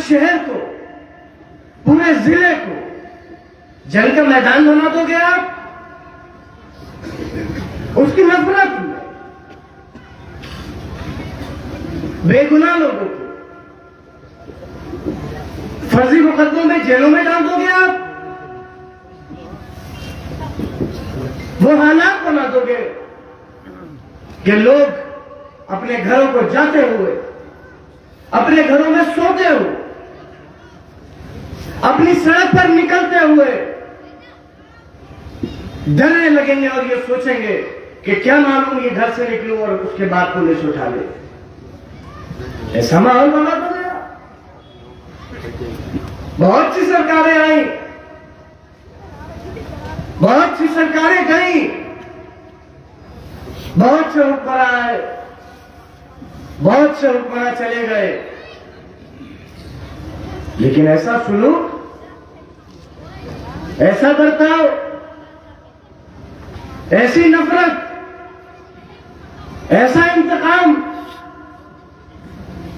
शहर को, पूरे जिले को जंग का मैदान बना दोगे आप? उसकी नफरत में बेगुनाह लोगों को फर्जी मुकदमों में जेलों में डाल दोगे आप? वो हालात बना दोगे कि लोग अपने घरों को जाते हुए, अपने घरों में सोते हुए, अपनी सड़क पर निकलते हुए डरने लगेंगे और ये सोचेंगे कि क्या मालूम ये घर से निकलूं और उसके बाद पुलिस उठा ले। ऐसा माहौल बना तो गया। बहुत सी सरकारें आई, बहुत सी सरकारें गई, बहुत से हुक्मरान आए, बहुत से हुक्मरान चले गए, लेकिन ऐसा सुलूक, ऐसा बर्ताव, ऐसी नफरत, ऐसा इंतकाम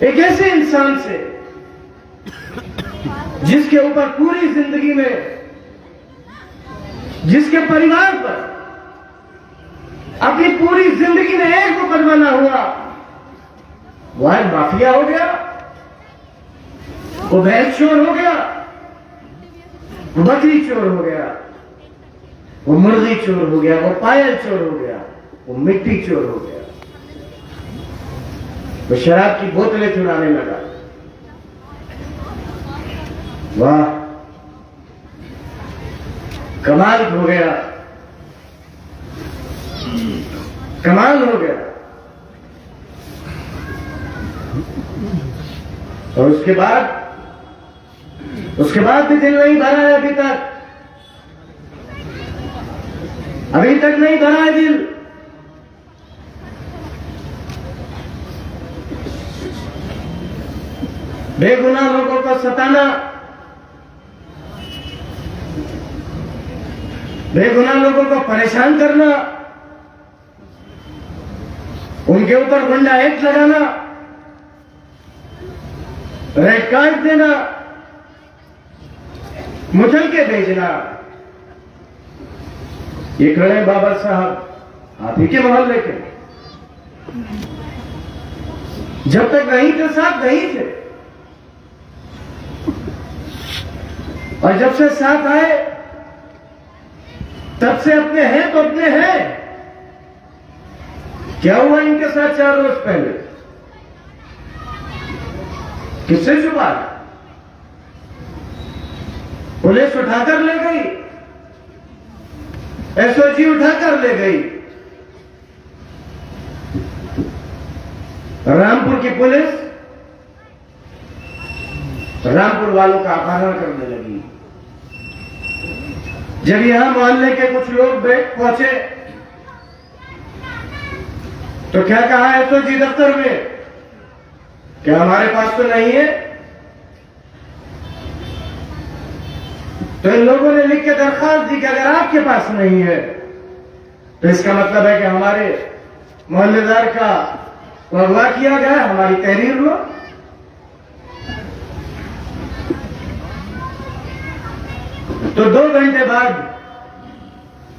एक ऐसे इंसान से जिसके ऊपर पूरी जिंदगी में, जिसके परिवार पर अपनी पूरी जिंदगी में एक मुकदमा ना हुआ, वो आज माफिया हो गया, वो भैंस चोर हो गया, वो बकरी चोर हो गया, वो मुर्गी चोर हो गया, वो पायल चोर हो गया, वो मिट्टी चोर हो गया, वो शराब की बोतलें चुराने लगा। वाह, कमाल हो गया, कमाल हो गया। और उसके बाद भी दिल नहीं भरा है अभी तक, अभी तक नहीं भरा है दिल। बेगुनाह लोगों को सताना, बेगुनाह लोगों को परेशान करना, उनके ऊपर गुंडा एक्ट लगाना, रेड कार्ड देना, मुचल के भेजना। ये खड़े बाबा साहब आप ही के मोहल्ले के, जब तक नहीं थे साथ नहीं थे, और जब से साथ आए तब से अपने हैं तो अपने हैं। क्या हुआ इनके साथ 4 रोज पहले? किससे छुपा? पुलिस उठाकर ले गई, एसओजी उठाकर ले गई, रामपुर की पुलिस रामपुर वालों का अपहरण करने लगी। जब यहां मोहल्ले के कुछ लोग पहुंचे तो क्या कहा एसओजी दफ्तर में? क्या हमारे पास तो नहीं है? तो इन लोगों ने लिख के दरखास्त दी कि अगर आपके पास नहीं है तो इसका मतलब है कि हमारे मोहल्लेदार का अगवा किया गया, हमारी तहरीर लो। तो 2 घंटे बाद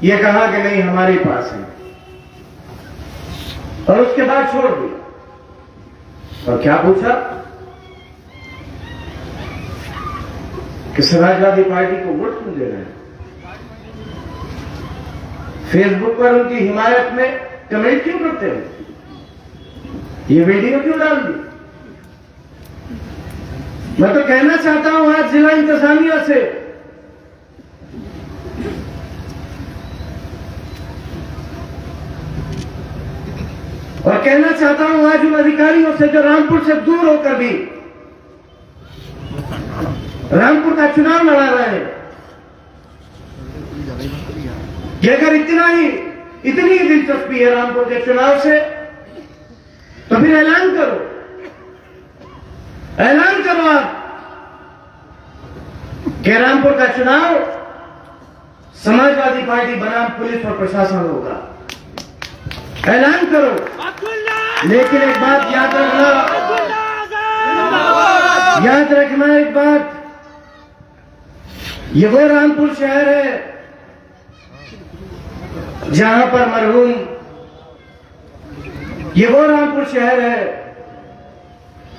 ये कहा कि नहीं हमारे पास है, और उसके बाद छोड़ दिया। और क्या पूछा कि समाजवादी पार्टी को वोट क्यों दे रहे हैं? फेसबुक पर उनकी हिमायत में कमेंट क्यों करते हैं? ये वीडियो क्यों डाल दी? मैं तो कहना चाहता हूं आज जिला इंतजामिया से, और कहना चाहता हूं आज उन अधिकारियों से जो रामपुर से दूर होकर भी रामपुर का चुनाव लड़ा रहे हैं, कि अगर इतनी ही दिलचस्पी है रामपुर के चुनाव से तो फिर ऐलान करो आप कि रामपुर का चुनाव समाजवादी पार्टी बनाम पुलिस और प्रशासन होगा। ऐलान करो, लेकिन एक बात याद रखना, याद रखना एक बात, ये वो रामपुर शहर है जहां पर मरहूम, ये वो रामपुर शहर है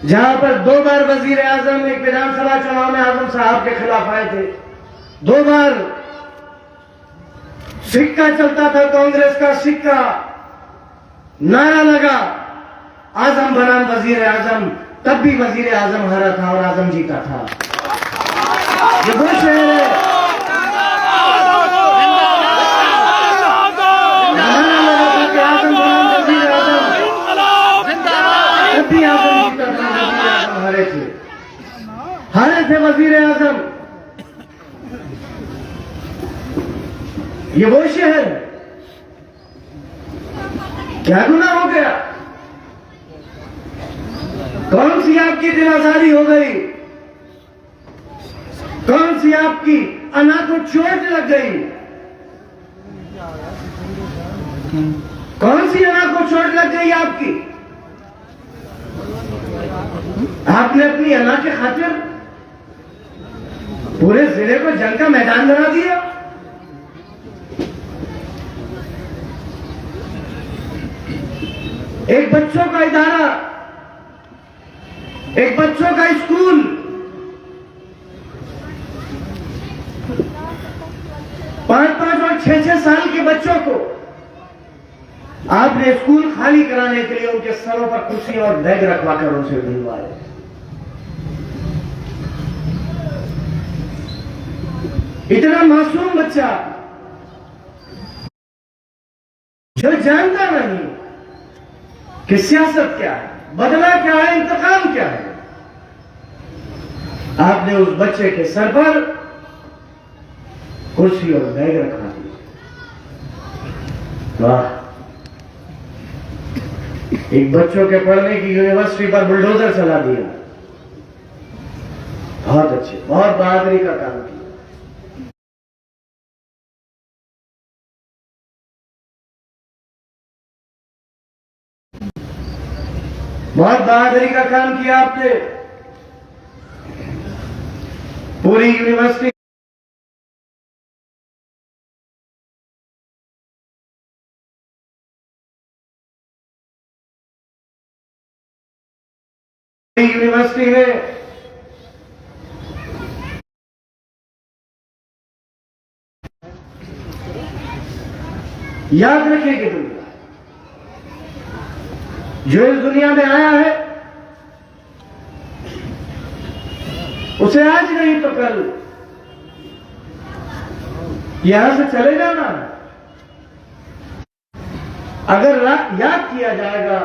जहां पर 2 बार वजीर आजम एक विधानसभा चुनाव में आजम साहब के खिलाफ आए थे। 2 बार सिक्का चलता था, कांग्रेस का सिक्का, नारा लगा आजम बनाम वजीर आजम, तब भी वजीर आजम हारा था और आजम जीता था। ये वो शहर है, नारा लगा था कि आजम बनाम वजीर आजम, तब भी आजम जीता था, वजीर आजम हारे थे वजीर आजम। ये वो शहर है, क्या गुनाह हो गया? कौन सी आपकी दिल आजारी हो गई? कौन सी आपकी अना को चोट लग गई? कौन सी अना को चोट लग गई आपकी? आपने अपनी अना के खातिर पूरे जिले को जंग का मैदान बना दिया। एक बच्चों का इदारा, एक बच्चों का स्कूल, पांच और 6 साल के बच्चों को आपने स्कूल खाली कराने के लिए उनके सरों पर कुर्सी और बैग रखवाकर उनसे भिजवाए। इतना मासूम बच्चा जो जानता नहीं कि सियासत क्या है, बदला क्या है, इंतकाम क्या है, आपने उस बच्चे के सर पर कुर्सी और बैग रखा दी। वाह! एक बच्चों के पढ़ने की यूनिवर्सिटी पर बुलडोजर चला दिया। बहुत अच्छे, बहुत बहादुरी का काम किया। बहुत बहादुरी का काम किया आपने। पूरी यूनिवर्सिटी में याद रखेगी दुनिया, जो इस दुनिया में आया है उसे आज नहीं तो कल यहां से चले जाना है। अगर याद किया जाएगा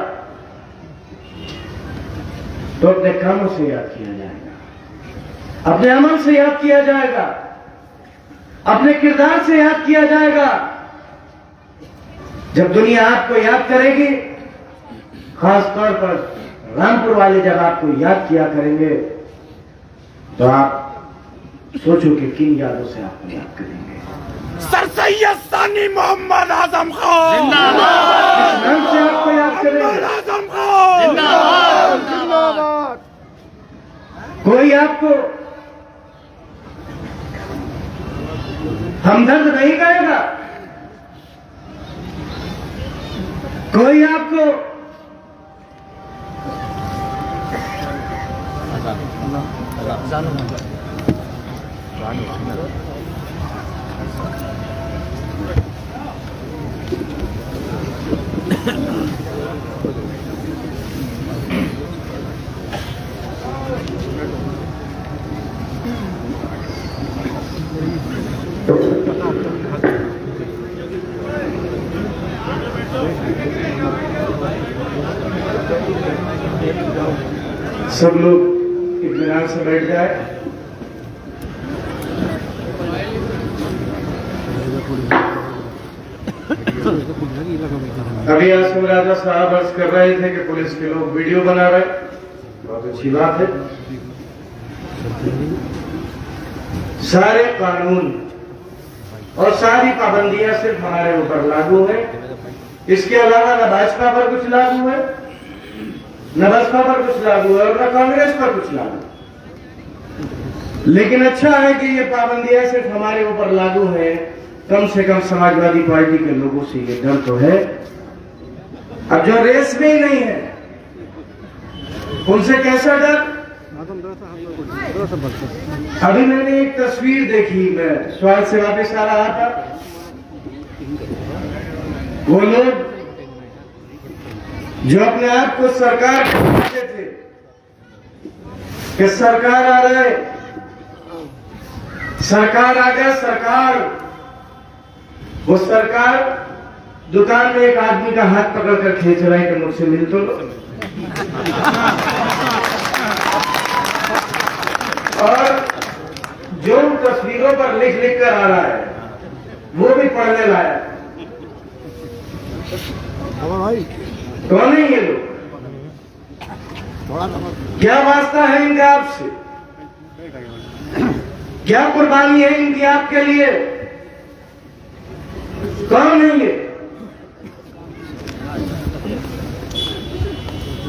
तो अपने कामों से याद किया जाएगा, अपने अमल से याद किया जाएगा, अपने किरदार से याद किया जाएगा। जब दुनिया आपको याद करेगी, खास तौर पर रामपुर वाले जब आपको याद किया करेंगे, तो आप सोचो कि किन यादों से आपको याद करेंगे। सर सैयद सानी मोहम्मद आजम खान जिंदाबाद। किस नाम से आपको याद करेंगे? आजम खान जिंदाबाद। कोई आपको हमदर्द नहीं कहेगा, कोई आपको सब लोग इत्मीनान से बैठ जाए। अभी आसिम राजा साहब अर्ज कर रहे थे कि पुलिस के लोग वीडियो बना रहे, बहुत अच्छी बात है। सारे कानून और सारी पाबंदियां सिर्फ हमारे ऊपर लागू है, इसके अलावा न भाजपा पर कुछ लागू है, न बसपा पर कुछ लागू है और न कांग्रेस पर कुछ लागू। लेकिन अच्छा है कि ये पाबंदियां सिर्फ हमारे ऊपर लागू है, कम से कम समाजवादी पार्टी के लोगों से ये डर तो है। अब जो रेस में ही नहीं है उनसे कैसा डर? अभी मैंने एक तस्वीर देखी, मैं स्वास्थ्य से वापस आ रहा था, वो लोग जो अपने आप को सरकार कहते थे कि सरकार आ रहा है, सरकार आ गया, सरकार, वो सरकार दुकान में एक आदमी का हाथ पकड़कर खींच रहा है कि मुझसे मिल तो लो। और जो तस्वीरों पर लिख लिख कर आ रहा है वो भी पढ़ने लायक। कौन है ये लोग? क्या वास्ता है इनका आपसे? क्या कुर्बानी है इनकी आपके लिए? कौन है ये?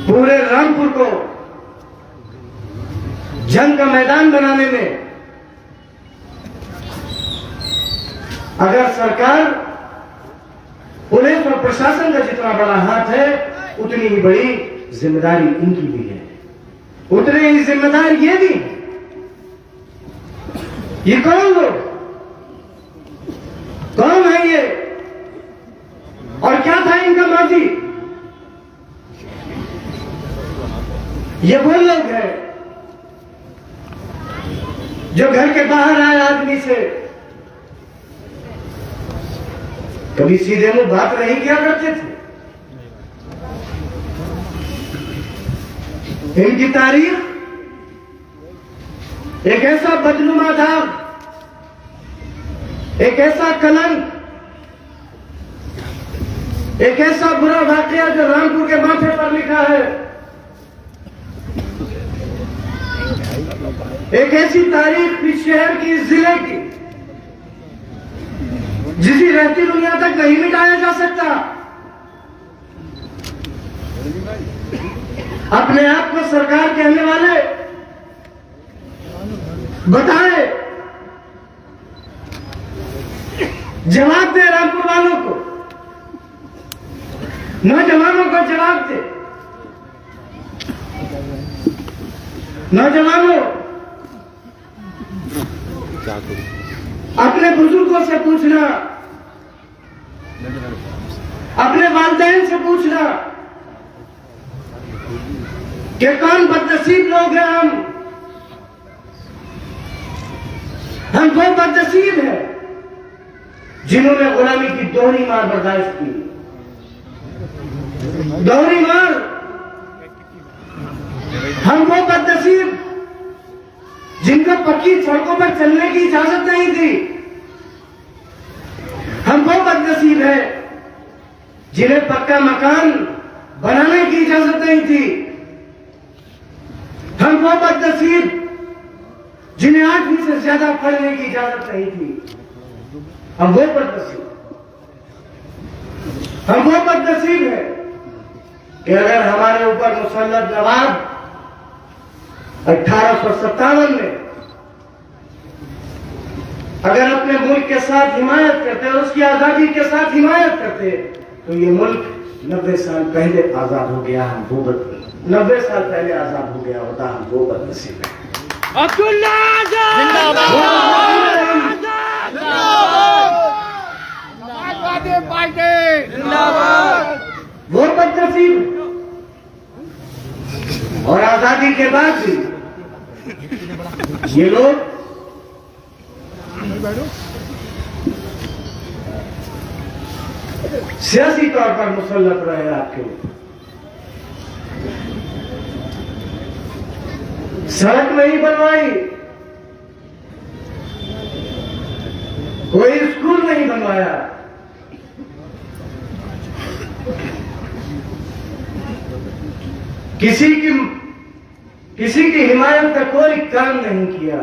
पूरे रामपुर को जंग का मैदान बनाने में अगर सरकार, पुलिस और प्रशासन का जितना बड़ा हाथ है उतनी ही बड़ी जिम्मेदारी इनकी भी है, उतनी ही जिम्मेदार ये भी है। ये कौन लोग, कौन है ये और क्या था इनका माजी? ये वो लोग हैं जो घर के बाहर आए आदमी से कभी सीधे मुंह बात नहीं किया करते थे। इनकी तारीख एक ऐसा बदनुमा दाग, एक ऐसा कलंक, एक ऐसा बुरा वाकया जो रामपुर के माथे पर लिखा है, एक ऐसी तारीख इस शहर की, इस जिले की, जिसे रहती दुनिया तक नहीं मिटाया जा सकता। अपने आप को सरकार कहने वाले बताए, जवाब दे रामपुर वालों को, नौजवानों को जवाब दे। नौजवानों, अपने बुजुर्गों से पूछना, अपने वालिदैन से पूछना कि कौन बदनसीब लोग हैं हम वो बदनसीब हैं जिन्होंने गुलामी की दोहरी मार बर्दाश्त की। दोहरी मार, हम वो बदनसीब जिनको पक्की सड़कों पर चलने की इजाजत नहीं थी। हम वो बदनसीब है जिन्हें पक्का मकान बनाने की इजाजत नहीं थी। हम वो बदनसीब जिन्हें 8वीं से ज्यादा पढ़ने की इजाजत नहीं थी। हम वो बदनसीब, हम वो बदनसीब है कि अगर हमारे ऊपर मुसल्लत नवाब 1857 में अगर अपने मुल्क के साथ हिमायत करते और उसकी आजादी के साथ हिमायत करते तो ये मुल्क 90 साल पहले आजाद हो गया। हम वो 90 साल पहले आजाद हो गया होता, हम वो बदनसीब है। अब्दुल्ला आजाद जिंदाबाद, वो बदनसीब और आजादी के बाद भी ये लोग सियासी तौर पर मुसल्लत रहे आपके ऊपर। सड़क नहीं बनवाई, कोई स्कूल नहीं बनवाया, किसी की हिमायत का कोई काम नहीं किया।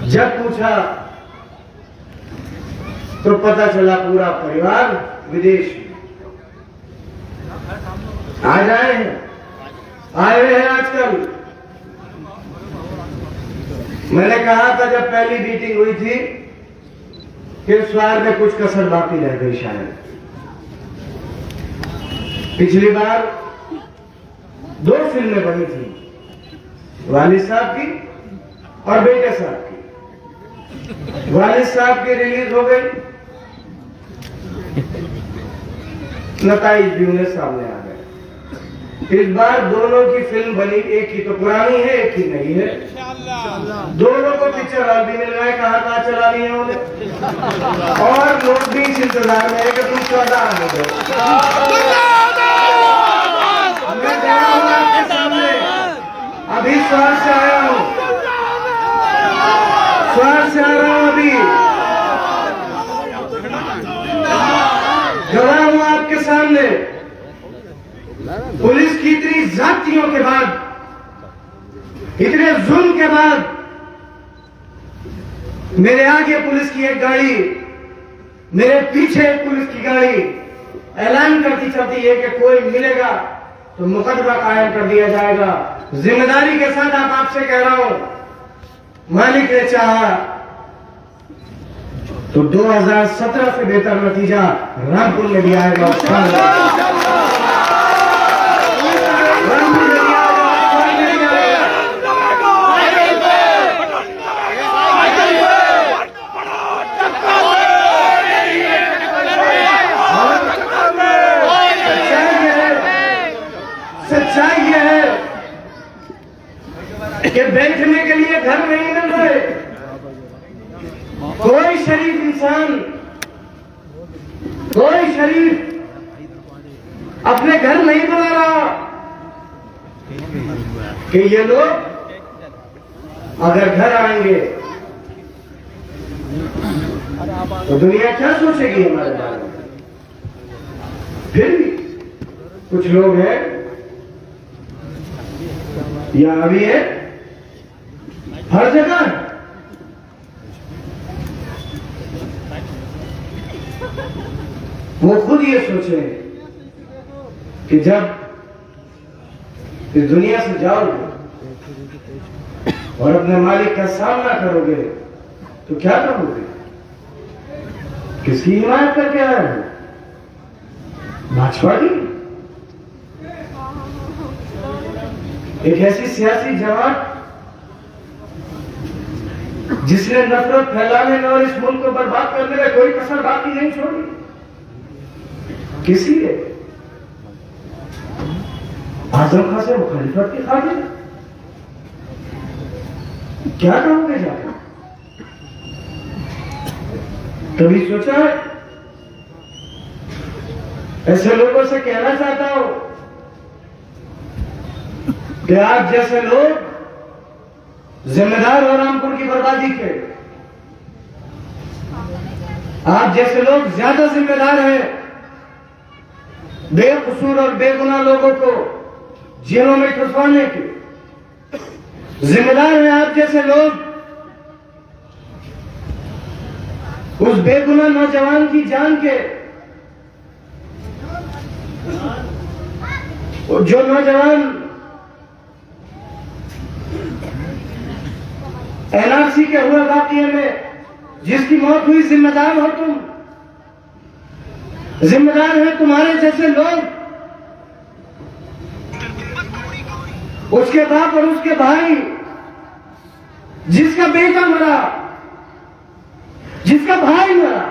जब पूछा तो पता चला पूरा परिवार विदेश में। आज आए हुए हैं आजकल मैंने कहा था जब पहली मीटिंग हुई थी कि इस बार में कुछ कसर बाकी रह गई शायद। पिछली बार 2 फिल्में बनी थी, वालिद साहब की और बेटे साहब की। वालिद साहब की रिलीज हो गई, नताइज भी उन्हें सामने आ गए। इस बार दोनों की फिल्म बनी, एक की तो पुरानी है, एक की नई है। दोनों को पिक्चर हॉल भी मिल गए, कहाँ चला रही है उन्हें। और लोग भी इस इंतजार में है कि तुम 14 हो गए। मैं जा रहा हूं आपके सामने, अभी स्वार से आया हूं, स्वार से आ रहा हूं, अभी गवाह हूं आपके सामने। पुलिस की इतनी जातियों के बाद, इतने जुल्म के बाद, मेरे आगे पुलिस की एक गाड़ी, मेरे पीछे एक पुलिस की गाड़ी ऐलान करती चलती है कि कोई मिलेगा तो मुकदमा कायम कर दिया जाएगा। जिम्मेदारी के साथ आपसे कह रहा हूं, मालिक ने चाहा तो 2017 से बेहतर नतीजा रामपुर में भी आएगा। सच्चाई यह है कि बैठने के लिए घर नहीं मिल रहे। कोई शरीफ इंसान, कोई शरीफ अपने घर नहीं बना रहा कि ये लोग अगर घर आएंगे तो दुनिया क्या सोचेगी हमारे बारे में। फिर भी कुछ लोग हैं, यहां भी है, हर जगह। वो खुद ये सोचे कि जब इस दुनिया से जाओगे और अपने मालिक का सामना करोगे तो क्या करोगे, किसकी हिमायत करके आए हो, भाजपा की, एक ऐसी सियासी जमात जिसने नफरत फैलाने में और इस मुल्क को बर्बाद करने में कोई कसर बाकी नहीं छोड़ी, किसी लिए आजम खां से मुखालिफत की खातिर। क्या कहोगे जाकर, कभी सोचा है? ऐसे लोगों से कहना चाहता हूं कि आप जैसे लोग जिम्मेदार हो रामपुर की बर्बादी के। आप जैसे लोग ज्यादा जिम्मेदार हैं बेकसूर और बेगुनाह लोगों को जेलों में ठुसवाने के। जिम्मेदार हैं आप जैसे लोग उस बेगुनाह नौजवान की जान के, जो नौजवान एनआरसी के हुए वाकये में जिसकी मौत हुई, जिम्मेदार हो तुम। जिम्मेदार है तुम्हारे जैसे लोग, उसके बाप और उसके भाई, जिसका बेटा मरा, जिसका भाई मरा,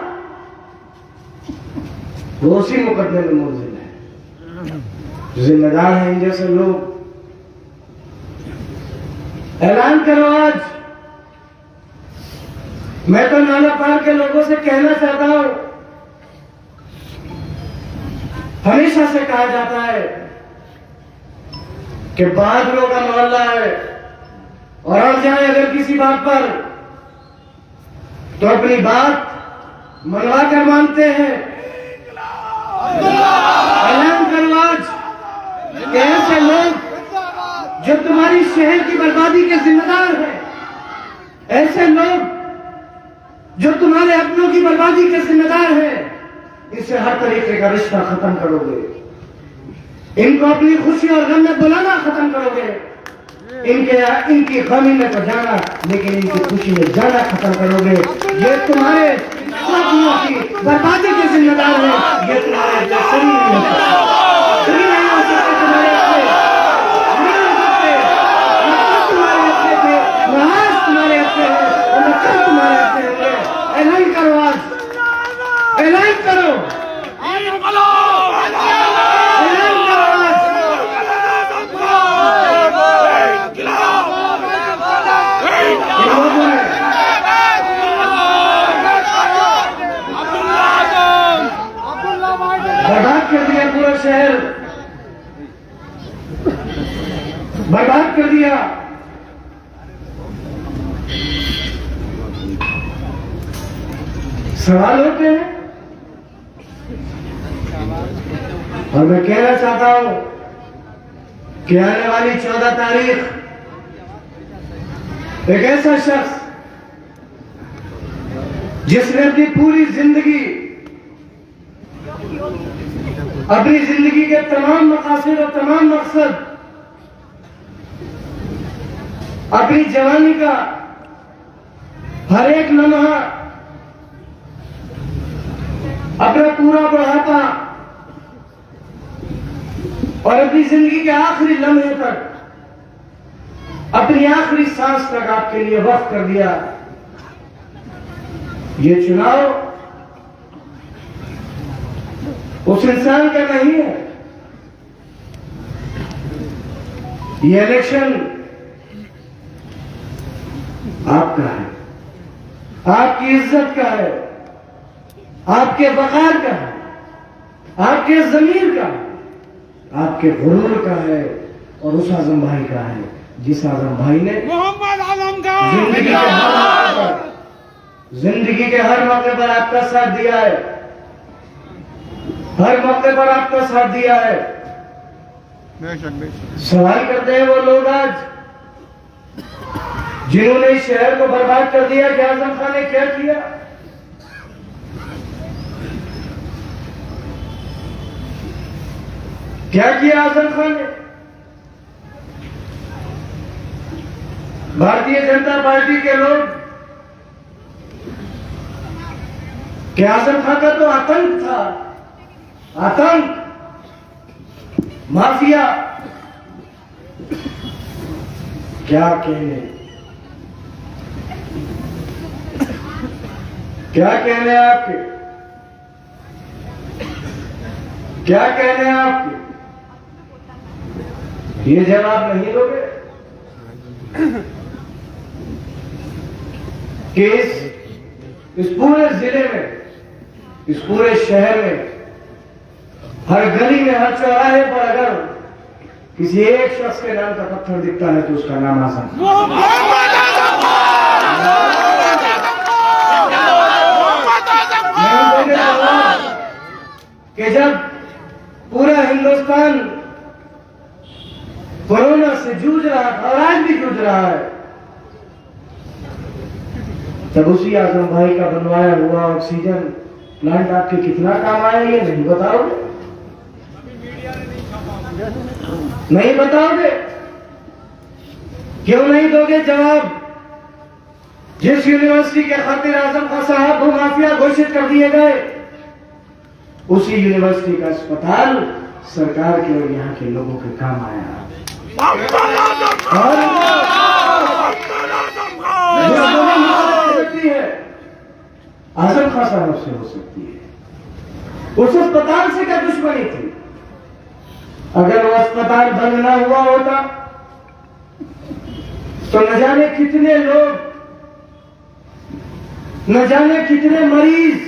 वो उसी मुकदमे में मुलजिम है। जिम्मेदार हैं इन जैसे लोग। ऐलान करो आज। मैं तो नाला पार के लोगों से कहना चाहता हूं, हमेशा से कहा जाता है कि बहादुरों का मोहल्ला है और अड़ जाए अगर किसी बात पर तो अपनी बात मनवा कर मानते हैं। ऐलान करो आज कि ऐसे लोग जो तुम्हारी शहर की बर्बादी के जिम्मेदार हैं, ऐसे लोग जो तुम्हारे अपनों की बर्बादी के जिम्मेदार हैं, इससे हर तरीके का रिश्ता खत्म करोगे। इनको अपनी खुशी और गम में बुलाना खत्म करोगे। इनकी गमी में तो जाना, लेकिन इनकी खुशी में जाना खत्म करोगे। ये तुम्हारे साथियों की बर्बादी के जिम्मेदार है। ये तुम्हारे अपने शरीर नहीं हो सकते, शरीर नहीं हो सकते, तुम्हारे अपने नहीं हो सकते। न तुम्हारे अपने थे, न आज तुम्हारे अपने हैं, और न कल तुम्हारे अपने होंगे। ऐलान करो, आज ऐलान करो, ऐलान करो बर्बाद कर दिया पूरा शहर, बर्बाद कर दिया। सवाल होते हैं, और मैं कहना चाहता हूं कि आने वाली 14 तारीख एक ऐसा शख्स जिसने अपनी पूरी जिंदगी, अपनी जिंदगी के तमाम मकासद और तमाम मकसद, अपनी जवानी का हर एक लम्हा, अपना पूरा बुढ़ापा और अपनी जिंदगी के आखिरी लम्हे तक, अपनी आखिरी सांस तक आपके लिए वक्फ कर दिया। ये चुनाव उस इंसान का नहीं है, ये इलेक्शन आपका है, आपकी इज्जत का है, आपके वकार का है, आपके जमीर का है, आपके गुरूर का है, और उस आजम भाई का है जिस आजम भाई ने मोहम्मद आजम का जिंदगी के हर मौके पर आपका साथ दिया है, हर मौके पर आपका साथ दिया है। सवाल करते हैं वो लोग आज जिन्होंने इस शहर को बर्बाद कर दिया कि आजम खान ने क्या किया। क्या किया आजम खान ने? भारतीय जनता पार्टी के लोग, कि आजम खान का तो आतंक था, आतंक, माफिया, क्या कहने, क्या कहने आपके, क्या कहने आपके? ये जवाब नहीं दोगे कि इस पूरे जिले में, इस पूरे शहर में, हर गली में, हर चौराहे पर अगर किसी एक शख्स के नाम का पत्थर दिखता है तो उसका नाम आजम। कि जब पूरा हिंदुस्तान कोरोना से जूझ रहा था और आज भी जूझ रहा है, तब उसी आजम भाई का बनवाया हुआ ऑक्सीजन प्लांट आपके कितना काम आया ये नहीं बताओगे? नहीं बताओगे? क्यों नहीं दोगे जवाब? जिस यूनिवर्सिटी के खातिर आजम खान साहब को माफिया घोषित कर दिए गए, उसी यूनिवर्सिटी का अस्पताल सरकार के और यहाँ के लोगों के काम आया। सकती है आजम खान साहब से हो सकती है। उस अस्पताल से क्या दुश्मनी थी? अगर वो अस्पताल बंद ना हुआ होता तो न जाने कितने लोग, न जाने कितने मरीज,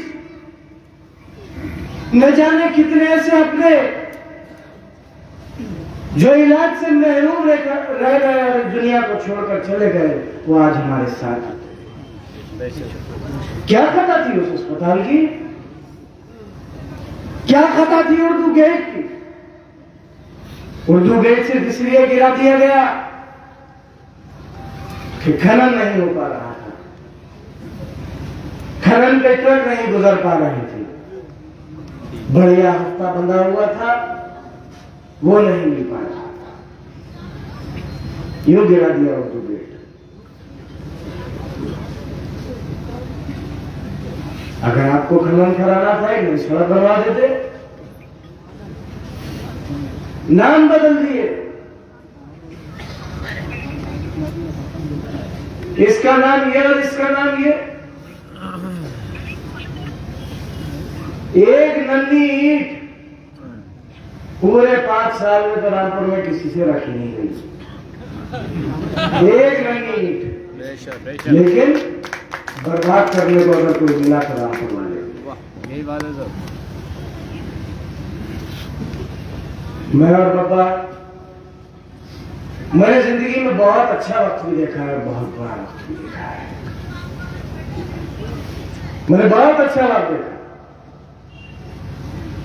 न जाने कितने ऐसे अपने जो इलाज से महरूम रह गए और दुनिया को छोड़कर चले गए, वो आज हमारे साथ। क्या खता थी उस अस्पताल की? क्या खता थी उर्दू गेट की? उर्दू गेट सिर्फ इसलिए गिरा दिया गया कि खनन नहीं हो पा रहा था, खनन पे ट्रक नहीं गुजर पा रही थी, बढ़िया हफ्ता बंधा हुआ था वो नहीं मिल पा रहा था। यूं गिरा दिया उर्दू गेट। अगर आपको खनन कराना था एक नई सड़क बनवा देते, नाम बदल दिए, इसका नाम ये और इसका नाम ये। एक नन्ही ईंट पूरे 5 साल में तो रामपुर में किसी से रखी नहीं गई, एक नन्ही ईंट। लेकिन बर्बाद करने को अगर कोई मिला तो रामपुर वाले, यही बात है सर। मैं और पापा, मैंने जिंदगी में बहुत अच्छा वक्त भी देखा है, बहुत बुरा वक्त भी देखा है। मैंने बहुत अच्छा वक्त देखा,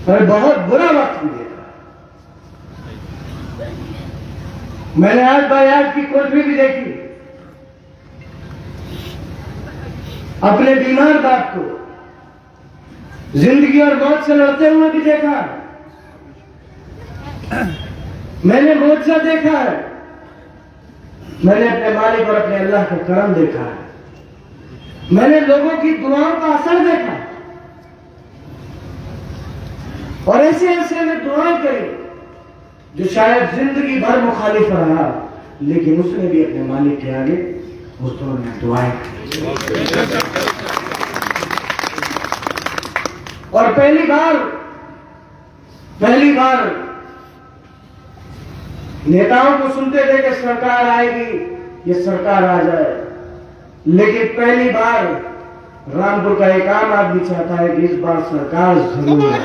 मैंने बहुत बुरा वक्त भी देखा। मैंने आज बाय आज की कोठरी भी देखी, अपने बीमार बाप को जिंदगी और मौत से लड़ते हुए भी देखा। मैंने मोर्चा देखा है, मैंने अपने मालिक और अपने अल्लाह का करम देखा है, मैंने लोगों की दुआओं का असर देखा, और ऐसे ऐसे में दुआएं करी जो शायद जिंदगी भर मुखालिफ रहा, लेकिन उसने भी अपने मालिक के आगे उस दौर में दुआएं की। और पहली बार नेताओं को सुनते थे कि सरकार आएगी, ये सरकार आ जाए, लेकिन पहली बार रामपुर का एक आम आदमी चाहता है कि इस बार सरकार जरूर आए।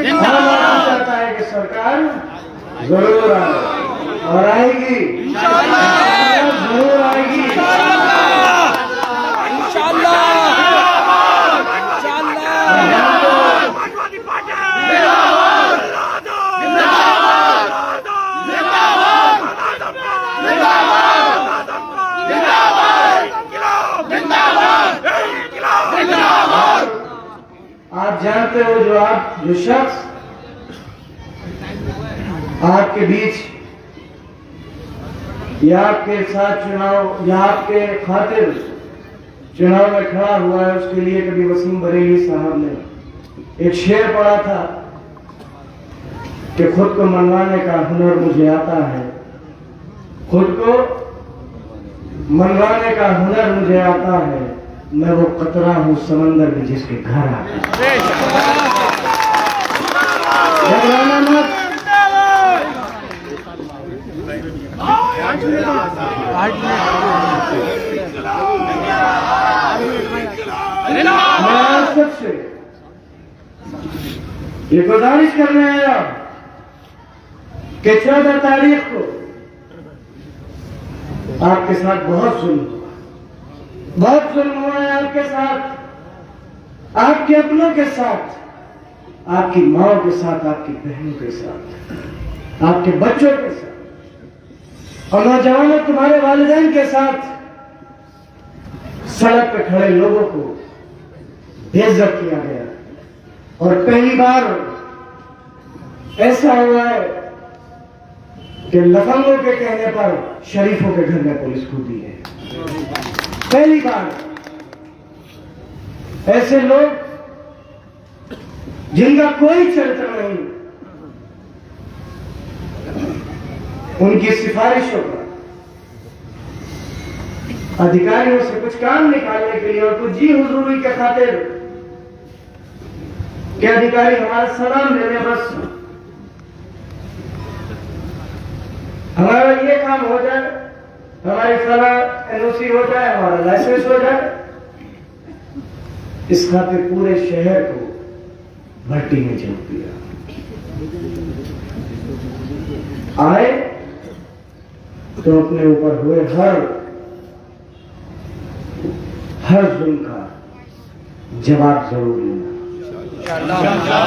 आम आदमी चाहता है कि सरकार जरूर आए, और आएगी, जरूर आएगी। आप जानते हो, जो शख्स आपके बीच या आपके साथ चुनाव या आपके खातिर चुनाव में खड़ा हुआ है, उसके लिए कभी वसीम बरेली साहब ने एक शेर पढ़ा था कि खुद को मनवाने का हुनर मुझे आता है, खुद को मनवाने का हुनर मुझे आता है, मैं वो कतरा हूं समंदर में जिसके घर आता है। घबराना मत, मैं आज सबसे ये गुजारिश करने आया कि 14 तारीख को आपके साथ बहुत जुल्म हुआ है, आपके साथ, आपके अपनों के साथ, आपकी माओ के साथ, आपकी बहनों के साथ, आपके बच्चों के साथ, और नौजवानों तुम्हारे वालिदैन के साथ सड़क पे खड़े लोगों को बेइज्जत किया गया। और पहली बार ऐसा हुआ है कि लफंगों के कहने पर शरीफों के घर में पुलिस कूदी है। पहली बार ऐसे लोग जिनका कोई चरित्र नहीं, उनकी सिफारिशों पर अधिकारियों से कुछ काम निकालने के लिए और कुछ जी हुजूरी के खातिर कि अधिकारी हमारा सलाम ले लें, बस हमारा ये काम हो जाए, हमारी फला एनओसी हो जाए, हमारा लाइसेंस हो जाए, इस खातिर पूरे शहर को भट्टी में झोंक दिया। आए तो अपने ऊपर हुए हर जुल्म का जवाब जरूर लेना,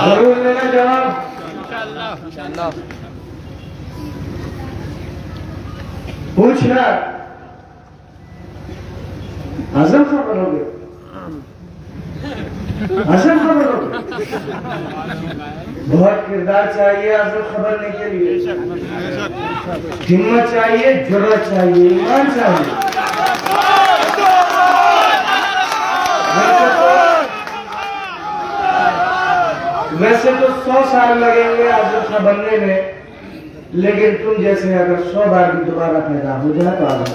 जरूर लेना जवाब। पूछना आजम खां बनोगे, असल खबरों पे बहुत किरदार चाहिए असल खबरने के लिए, हिम्मत चाहिए, जुर्रत चाहिए, ईमान चाहिए। वैसे तो 100 साल लगेंगे असल खबरने में, लेकिन तुम जैसे अगर 100 बार भी दोबारा पैदा हो जाए तो आजम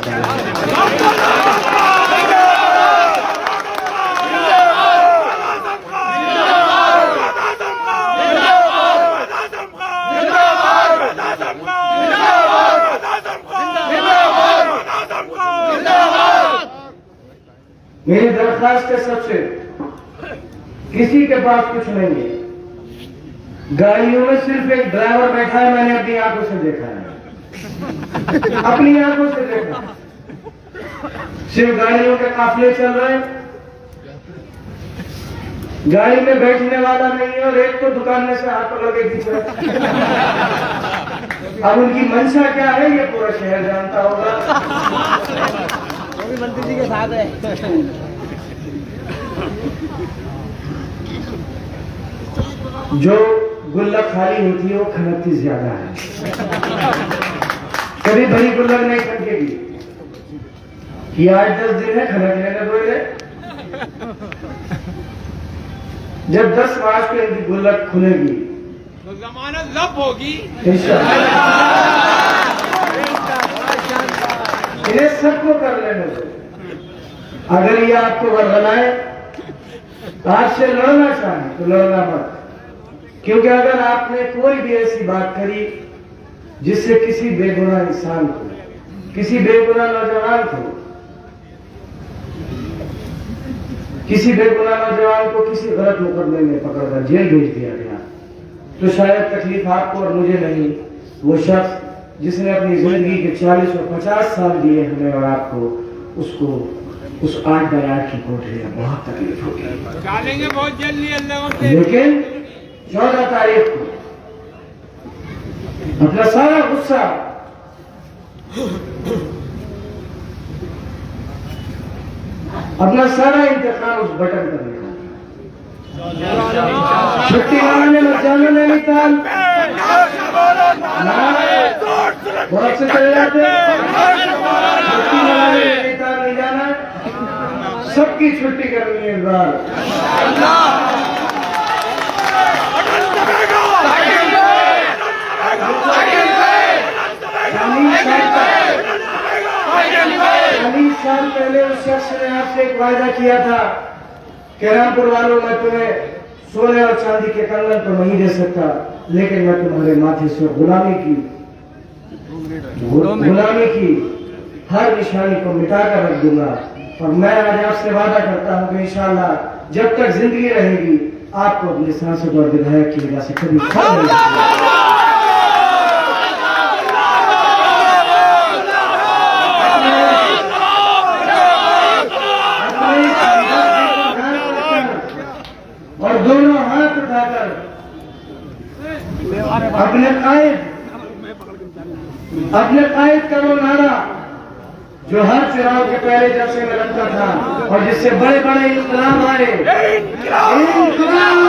मेरी दरख्वास्त है सबसे, किसी के पास कुछ नहीं है, गाड़ियों में सिर्फ एक ड्राइवर बैठा है, मैंने अपनी आंखों से देखा है, अपनी आंखों से देखा, सिर्फ गाड़ियों के काफिले चल रहे हैं, गाड़ी में बैठने वाला नहीं है, और एक तो दुकान में से हाथ पकड़ के खींच रहा है। अब उनकी मंशा क्या है ये पूरा शहर जानता होगा। मंत्री जी के साथ है। जो गुल्लक खाली होती है वो खनकती ज्यादा है, कभी भरी गुल्लक नहीं खनकेगी कि 8-10 दिन है, खनक लेने दो इन्हें। जब 10 मार्च को इनकी गुल्लक खुलेगी तो जमानत जब्त होगी इंशाअल्लाह। इन्हें सबको कर लेने दो। अगर ये आपको वरगलाए, आपसे लड़ना चाहे तो लड़ना मत, क्योंकि अगर आपने कोई भी ऐसी बात करी जिससे किसी बेगुनाह इंसान को, किसी बेगुनाह नौजवान को, किसी बेगुनाह नौजवान को किसी गलत मुकदमे में पकड़कर जेल भेज दिया गया, तो शायद तकलीफ आपको और मुझे नहीं, वो शख्स जिसने अपनी जिंदगी के 40 और 50 साल दिए हमें और आपको, उसको उस 8x8 की कोठरी में बहुत तकलीफ होगी। डालेंगे बहुत जल्दी अल्लाह। लेकिन 14 तारीख को अपना सारा गुस्सा, अपना सारा इंतकाम उस बटन पर लिखा। छुट्टी लगाने मत जाना नैनीताल, बहुत से चले जाते, छुट्टी लगाने नैनीताल नहीं जाना, सबकी छुट्टी करनी है इस बार। साल पहले उस शख्स ने आपसे एक वायदा किया था कि रामपुर वालों, मैं तुम्हें सोने और चांदी के कंगन तो नहीं दे सकता, लेकिन मैं तुम्हारे माथे से गुलामी की हर निशानी को मिटाकर रख दूंगा। और मैं आज आपसे वादा करता हूं कि इंशाअल्लाह जब तक जिंदगी रहेगी आपको अपने सांसद और विधायक की वजह से कभी और दोनों हाथ उठाकर अपने कायद का वो नारा जो हर चुनाव के पहले जलसे में लगता था और जिससे बड़े बड़े इंकलाब आए, इंकलाब